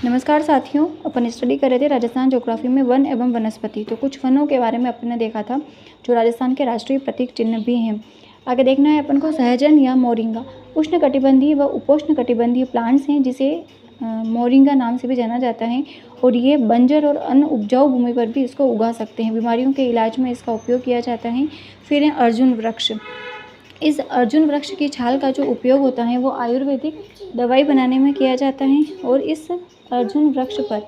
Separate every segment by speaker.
Speaker 1: नमस्कार साथियों, अपन स्टडी कर रहे थे राजस्थान ज्योग्राफी में वन एवं वनस्पति। तो कुछ वनों के बारे में अपन ने देखा था जो राजस्थान के राष्ट्रीय प्रतीक चिन्ह भी हैं। आगे देखना है अपन को सहजन या मोरिंगा। उष्णकटिबंधीय व उपोष्णकटिबंधीय प्लांट्स हैं जिसे मोरिंगा नाम से भी जाना जाता है और ये बंजर और अन्य उपजाऊ भूमि पर भी इसको उगा सकते हैं। बीमारियों के इलाज में इसका उपयोग किया जाता है। फिर है अर्जुन वृक्ष। इस अर्जुन वृक्ष की छाल का जो उपयोग होता है वो आयुर्वेदिक दवाई बनाने में किया जाता है और इस अर्जुन वृक्ष पर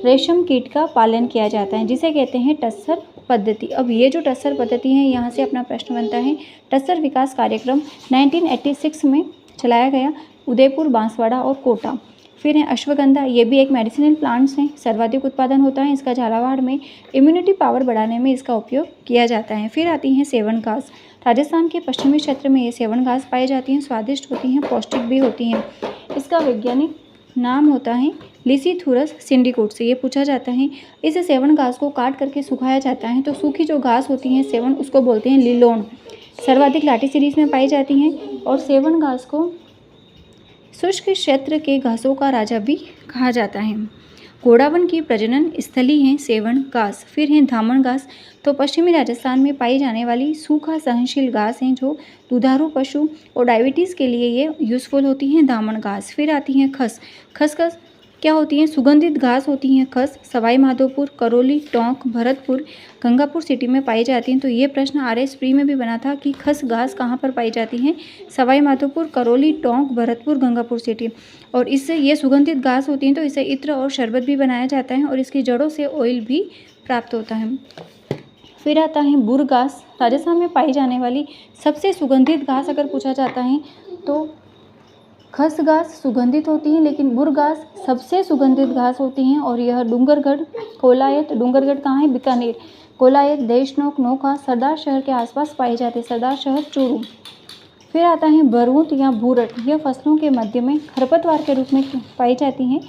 Speaker 1: रेशम कीट का पालन किया जाता है जिसे कहते हैं टस्सर पद्धति। अब ये जो टस्सर पद्धति है, यहाँ से अपना प्रश्न बनता है। टस्सर विकास कार्यक्रम 1986 में चलाया गया, उदयपुर, बांसवाड़ा और कोटा। फिर है अश्वगंधा। ये भी एक मेडिसिनल प्लांट्स हैं, सर्वाधिक उत्पादन होता है इसका झालावाड़ में। इम्यूनिटी पावर बढ़ाने में इसका उपयोग किया जाता है। फिर आती हैं सेवन घास। राजस्थान के पश्चिमी क्षेत्र में ये सेवन घास पाई जाती हैं, स्वादिष्ट होती हैं, पौष्टिक भी होती हैं। इसका वैज्ञानिक नाम होता है लिसिथुरस सिंडिकोट्स। ये पूछा जाता है। इस सेवन घास को काट करके सुखाया जाता है तो सूखी जो घास होती है सेवन, उसको बोलते हैं लिलोन। सर्वाधिक लाठी सीरीज में पाई जाती हैं और सेवन घास को शुष्क क्षेत्र के घासों का राजा भी कहा जाता है। घोड़ावन की प्रजनन स्थली है सेवन घास। फिर है धामण घास। तो पश्चिमी राजस्थान में पाई जाने वाली सूखा सहनशील घास हैं जो दुधारू पशु और डायबिटीज़ के लिए ये यूज़फुल होती हैं, धामण घास। फिर आती हैं खस। खसखस क्या होती हैं? सुगंधित घास होती हैं खस। सवाई माधोपुर, करौली, टोंक, भरतपुर, गंगापुर सिटी में पाई जाती हैं। तो ये प्रश्न RS प्री में भी बना था कि खस घास कहाँ पर पाई जाती हैं? सवाई माधोपुर, करौली, टोंक, भरतपुर, गंगापुर सिटी। और इससे ये सुगंधित घास होती हैं तो इसे इत्र और शरबत भी बनाया जाता है और इसकी जड़ों से ऑयल भी प्राप्त होता है। फिर आता है बुर घास। राजस्थान में पाई जाने वाली सबसे सुगंधित घास अगर पूछा जाता है तो खस घास सुगंधित होती है लेकिन बुर घास सबसे सुगंधित घास होती हैं और यह डूंगरगढ़, कोलायत, डूंगरगढ़ कहाँ है? बीकानेर, कोलायत, देशनोक, नोखा, सरदार शहर के आसपास पाई जाती है, सरदार शहर, चूरू। फिर आता है बरूत या भूरट। यह फसलों के मध्य में खरपतवार के रूप में पाई जाती हैं।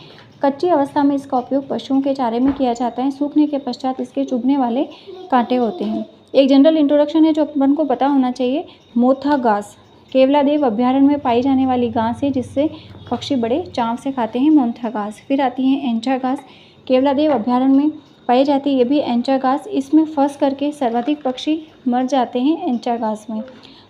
Speaker 1: कच्ची अवस्था में इसका उपयोग पशुओं के चारे में किया जाता है। सूखने के पश्चात इसके चुभने वाले कांटे होते हैं। एक जनरल इंट्रोडक्शन है जो अपन को पता होना चाहिए। मोथा घास केवलादेव अभ्यारण्य में पाई जाने वाली घास है जिससे पक्षी बड़े चाव से खाते हैं, मोथा घास। फिर आती है एंचा घास। केवलादेव अभ्यारण्य में पाई जाती है ये भी एंचा घास। इसमें फंस करके सर्वाधिक पक्षी मर जाते हैं एंचा घास में।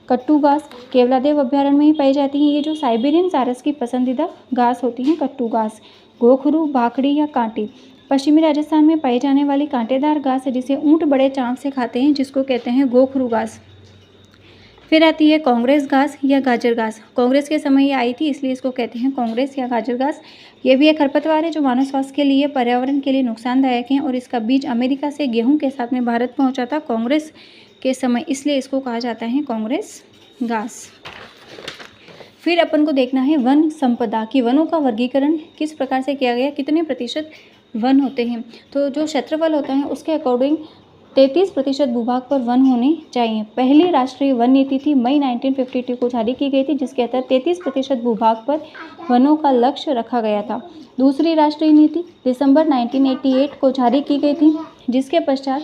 Speaker 1: कट्टू घास केवलादेव अभ्यारण्य में ही पाई जाती है। ये जो साइबेरियन सारस की पसंदीदा घास होती है कट्टू घास। गोखरू, भाखड़ी या कांटी पश्चिमी राजस्थान में पाई जाने वाली कांटेदार घास है जिसे ऊंट बड़े चाव से खाते हैं, जिसको कहते हैं गोखरू घास। फिर आती है कांग्रेस घास या गाजर घास। कांग्रेस के समय ये आई थी इसलिए इसको कहते हैं कांग्रेस या गाजर घास। ये भी एक खरपतवार है जो मानव स्वास्थ्य के लिए, पर्यावरण के लिए नुकसानदायक है और इसका बीज अमेरिका से गेहूं के साथ में भारत पहुंचा था कांग्रेस के समय, इसलिए इसको कहा जाता है कांग्रेस घास। फिर अपन को देखना है वन संपदा कि वनों का वर्गीकरण किस प्रकार से किया गया, कितने प्रतिशत वन होते हैं। तो जो क्षेत्रफल होता है उसके अकॉर्डिंग 33% भूभाग पर वन होने चाहिए। पहली राष्ट्रीय वन नीति थी मई 1952 को जारी की गई थी जिसके तहत 33% भूभाग पर वनों का लक्ष्य रखा गया था। दूसरी राष्ट्रीय नीति दिसंबर 1988 को जारी की गई थी जिसके पश्चात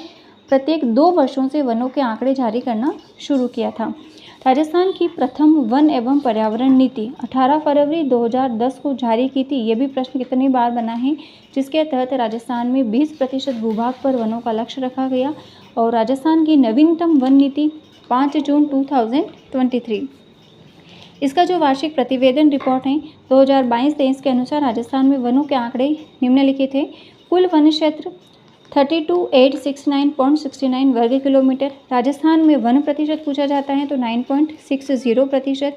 Speaker 1: प्रत्येक 2 वर्षों से वनों के आंकड़े जारी करना शुरू किया था। राजस्थान की प्रथम वन एवं पर्यावरण नीति 18 फरवरी 2010 को जारी की थी। ये भी प्रश्न कितनी बार बना है, जिसके तहत राजस्थान में 20% भूभाग पर वनों का लक्ष्य रखा गया। और राजस्थान की नवीनतम वन नीति 5 जून 2023। इसका जो वार्षिक प्रतिवेदन रिपोर्ट है 2022-23 के अनुसार राजस्थान में वनों के आंकड़े निम्नलिखित है। कुल वन क्षेत्र 32,869.69 वर्ग किलोमीटर। राजस्थान में वन प्रतिशत पूछा जाता है तो 9.60%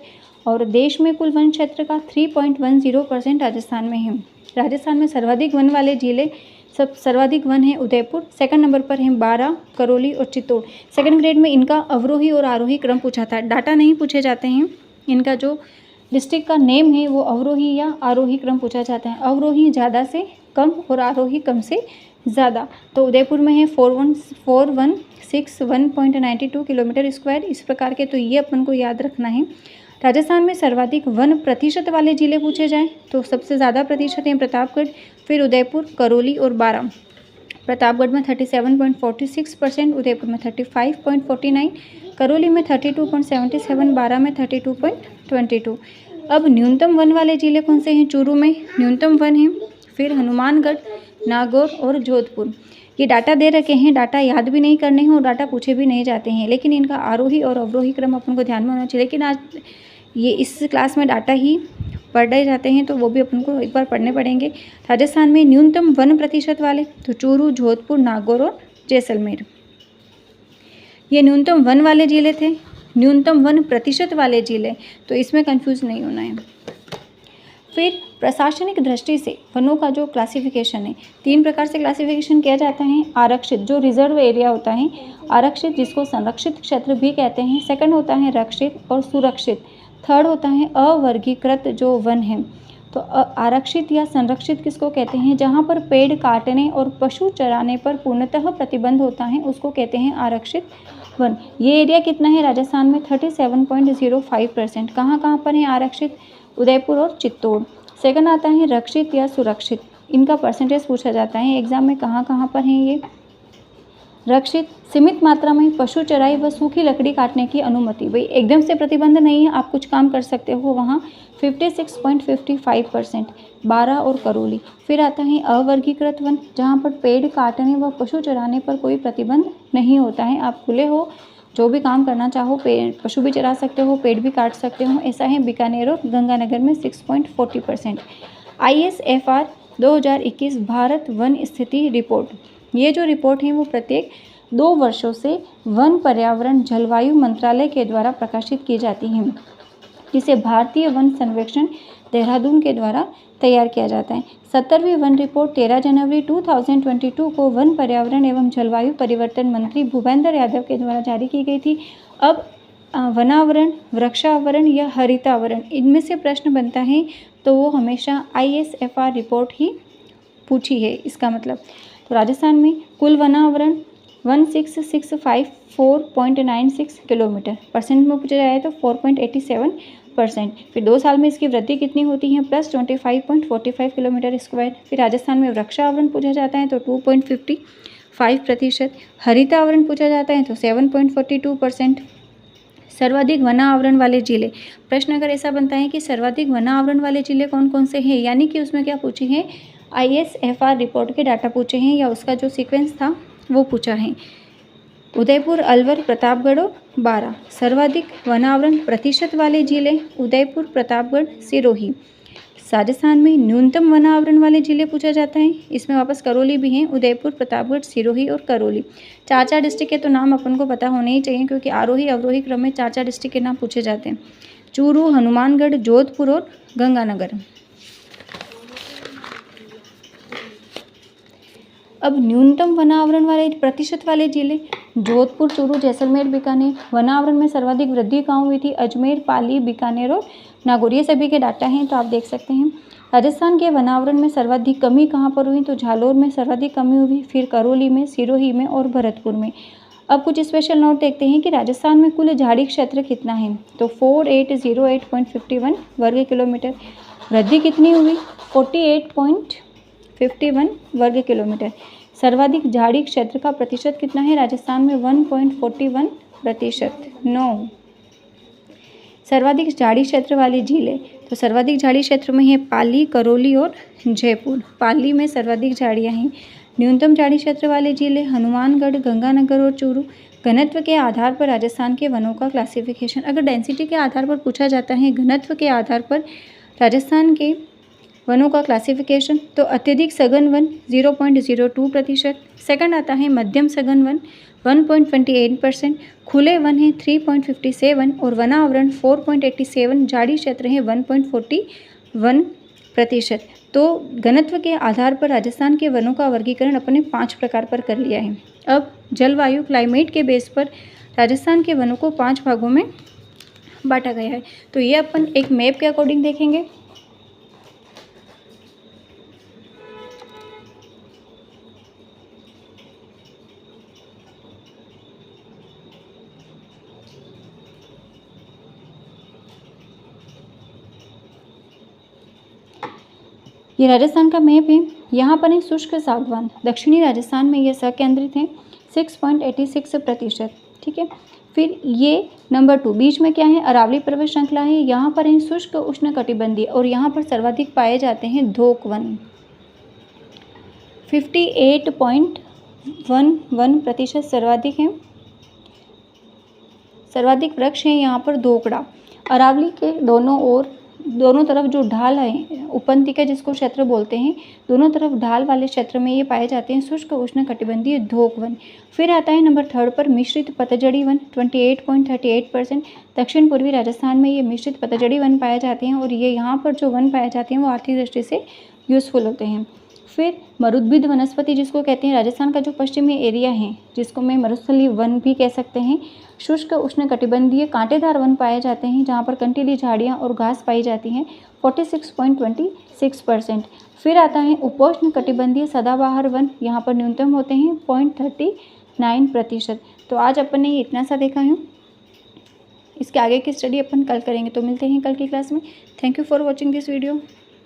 Speaker 1: और देश में कुल वन क्षेत्र का 3.10% राजस्थान में है। राजस्थान में सर्वाधिक वन वाले जिले सर्वाधिक वन है उदयपुर, सेकंड नंबर पर है बारां, करौली और चित्तौड़। सेकंड ग्रेड में इनका अवरोही और आरोही क्रम पूछा था, डाटा नहीं पूछे जाते हैं। इनका जो डिस्ट्रिक्ट का नेम है वो अवरोही या आरोही क्रम पूछा जाता है। अवरोही ज़्यादा से कम और आरोही कम से ज़्यादा। तो उदयपुर में है 4161.92 किलोमीटर स्क्वायर, इस प्रकार के। तो ये अपन को याद रखना है। राजस्थान में सर्वाधिक वन प्रतिशत वाले जिले पूछे जाएं तो सबसे ज़्यादा प्रतिशत हैं प्रतापगढ़, फिर उदयपुर, करौली और बारां। प्रतापगढ़ में 37.46%, उदयपुर में 35.49, करौली में 32.77, बारां में 32.22। अब न्यूनतम वन वाले जिले कौन से हैं? चूरू में न्यूनतम वन है फिर हनुमानगढ़, नागौर और जोधपुर। ये डाटा दे रखे हैं, डाटा याद भी नहीं करने हैं और डाटा पूछे भी नहीं जाते हैं, लेकिन इनका आरोही और अवरोही क्रम अपन को ध्यान में होना चाहिए। लेकिन आज ये इस क्लास में डाटा ही पढ़े जाते हैं, तो वो भी अपन को एक बार पढ़ने पड़ेंगे। राजस्थान में न्यूनतम वन प्रतिशत वाले तो चूरू, जोधपुर, नागौर और जैसलमेर। ये न्यूनतम वन वाले जिले थे। न्यूनतम वन प्रतिशत वाले जिले, तो इसमें कंफ्यूज नहीं होना है। फिर प्रशासनिक दृष्टि से वनों का जो क्लासिफिकेशन है, 3 प्रकार से क्लासिफिकेशन किया जाता है। आरक्षित, जो रिजर्व एरिया होता है, आरक्षित जिसको संरक्षित क्षेत्र भी कहते हैं। सेकंड होता है रक्षित और सुरक्षित। थर्ड होता है अवर्गीकृत जो वन है। तो आरक्षित या संरक्षित किसको कहते हैं? जहाँ पर पेड़ काटने और पशु चराने पर पूर्णतः प्रतिबंध होता है, उसको कहते हैं आरक्षित वन। ये एरिया कितना है राजस्थान में? 37.05%। कहाँ कहाँ पर है आरक्षित? उदयपुर और चित्तौड़। सेकंड आता है रक्षित या सुरक्षित। इनका परसेंटेज पूछा जाता है एग्जाम में, कहाँ कहाँ पर है ये? रक्षित, सीमित मात्रा में पशु चराई व सूखी लकड़ी काटने की अनुमति। भाई एकदम से प्रतिबंध नहीं है, आप कुछ काम कर सकते हो वहाँ। 56.55%, 12 और करौली। फिर आता है अवर्गीकृत वन, जहाँ पर पेड़ काटने व पशु चराने पर कोई प्रतिबंध नहीं होता है। आप खुले हो, जो भी काम करना चाहो, पशु भी चरा सकते हो, पेड़ भी काट सकते हो। ऐसा है बीकानेर और गंगानगर में 6.40%। ISFR 2021 भारत वन स्थिति रिपोर्ट। ये जो रिपोर्ट है वो प्रत्येक 2 वर्षों से वन पर्यावरण जलवायु मंत्रालय के द्वारा प्रकाशित की जाती है, जिसे भारतीय वन सर्वेक्षण देहरादून के द्वारा तैयार किया जाता है। 17वीं वन रिपोर्ट 13 जनवरी 2022 को वन पर्यावरण एवं जलवायु परिवर्तन मंत्री भूपेंद्र यादव के द्वारा जारी की गई थी। अब वनावरण, वृक्षावरण या हरितावरण, इनमें से प्रश्न बनता है तो वो हमेशा ISFR रिपोर्ट ही पूछी है, इसका मतलब। तो राजस्थान में कुल वनावरण 16,654.96 किलोमीटर, परसेंट में पूछा जाए तो 4.87%। फिर 2 साल में इसकी वृद्धि कितनी होती है? +25.45 किलोमीटर स्क्वायर। फिर राजस्थान में वृक्षावरण पूछा जाता है तो 2.55%। हरितावरण पूछा जाता है तो 7.42%। सर्वाधिक वना आवरण वाले जिले, प्रश्न अगर ऐसा बनता है कि सर्वाधिक वना आवरण वाले जिले कौन कौन से हैं, यानी कि उसमें क्या पूछे हैं? ISFR रिपोर्ट के डाटा पूछे हैं या उसका जो सीक्वेंस था वो पूछा है। उदयपुर, अलवर, प्रतापगढ़ और 12। सर्वाधिक वनावरण प्रतिशत वाले जिले उदयपुर, प्रतापगढ़, सिरोही। राजस्थान में न्यूनतम वनावरण वाले जिले पूछा जाता है, इसमें वापस करौली भी हैं, उदयपुर, प्रतापगढ़, सिरोही और करौली। 4 डिस्ट्रिक्ट के तो नाम अपन को पता होने ही चाहिए, क्योंकि आरोही अवरोही क्रम में 4 डिस्ट्रिक्ट के नाम पूछे जाते हैं। चूरू, हनुमानगढ़, जोधपुर और गंगानगर। अब न्यूनतम वनावरण वाले प्रतिशत वाले जिले जोधपुर, चूरू, जैसलमेर, बीकानेर। वनावरण में सर्वाधिक वृद्धि कहाँ हुई थी? अजमेर, पाली, बीकानेर और नागौर। ये सभी के डाटा हैं, तो आप देख सकते हैं। राजस्थान के वनावरण में सर्वाधिक कमी कहाँ पर हुई? तो झालोर में सर्वाधिक कमी हुई, फिर करौली में, सिरोही में और भरतपुर में। अब कुछ स्पेशल नोट देखते हैं कि राजस्थान में कुल झाड़ी क्षेत्र कितना है, तो 4808.51 वर्ग किलोमीटर। वृद्धि कितनी हुई? 48.51 वर्ग किलोमीटर। सर्वाधिक झाड़ी क्षेत्र का प्रतिशत कितना है राजस्थान में? 1.41%। 9 सर्वाधिक झाड़ी क्षेत्र वाले जिले, तो सर्वाधिक झाड़ी क्षेत्र में है पाली, करौली और जयपुर। पाली में सर्वाधिक झाड़ियाँ हैं। न्यूनतम झाड़ी क्षेत्र वाले जिले हनुमानगढ़, गंगानगर और चूरू। घनत्व के आधार पर राजस्थान के वनों का क्लासिफिकेशन, अगर डेंसिटी के आधार पर पूछा जाता है, घनत्व के आधार पर राजस्थान के वनों का क्लासिफिकेशन, तो अत्यधिक सघन वन 0.02%। सेकंड आता है मध्यम सघन वन 1.28%। खुले वन है 3.57 और वना आवरण 4.87। झाड़ी क्षेत्र है 1.41%। तो घनत्व के आधार पर राजस्थान के वनों का वर्गीकरण अपने 5 प्रकार पर कर लिया है। अब जलवायु क्लाइमेट के बेस पर राजस्थान के वनों को 5 भागों में बांटा गया है। तो ये अपन एक मैप के अकॉर्डिंग देखेंगे। ये राजस्थान का मैप है। यहाँ पर है शुष्क सागवान, दक्षिणी राजस्थान में ये संकेंद्रित है 6.86%। ठीक है। फिर ये नंबर 2 बीच में क्या है? अरावली पर्वत श्रृंखला है। यहाँ पर है शुष्क उष्णकटिबंधीय और यहाँ पर सर्वाधिक पाए जाते हैं धोक वन। 58.11% सर्वाधिक हैं। सर्वाधिक वृक्ष हैं यहाँ पर दोकड़ा। अरावली के दोनों तरफ जो ढाल है, उपनतिका जिसको क्षेत्र बोलते हैं, दोनों तरफ ढाल वाले क्षेत्र में ये पाए जाते हैं शुष्क उष्णकटिबंधीय धोक वन। फिर आता है नंबर 3 पर मिश्रित पतझड़ी वन, 28.38%। दक्षिण पूर्वी राजस्थान में ये मिश्रित पतझड़ी वन पाए जाते हैं और ये यहाँ पर जो वन पाए जाते हैं वो आर्थिक दृष्टि से यूज़फुल होते हैं। फिर मरुद्भिद वनस्पति जिसको कहते हैं, राजस्थान का जो पश्चिमी एरिया है जिसको मैं मरुस्थलीय वन भी कह सकते हैं, शुष्क उष्णकटिबंधीय कांटेदार वन पाए जाते हैं जहाँ पर कंटीली झाड़ियाँ और घास पाई जाती हैं, 46.26%। फिर आता है उपोष्ण कटिबंधीय सदाबहार वन, यहाँ पर न्यूनतम होते हैं 0.39%। तो आज अपन ने इतना सा देखा है, इसके आगे की स्टडी अपन कल करेंगे। तो मिलते हैं कल की क्लास में। Thank you for watching this video.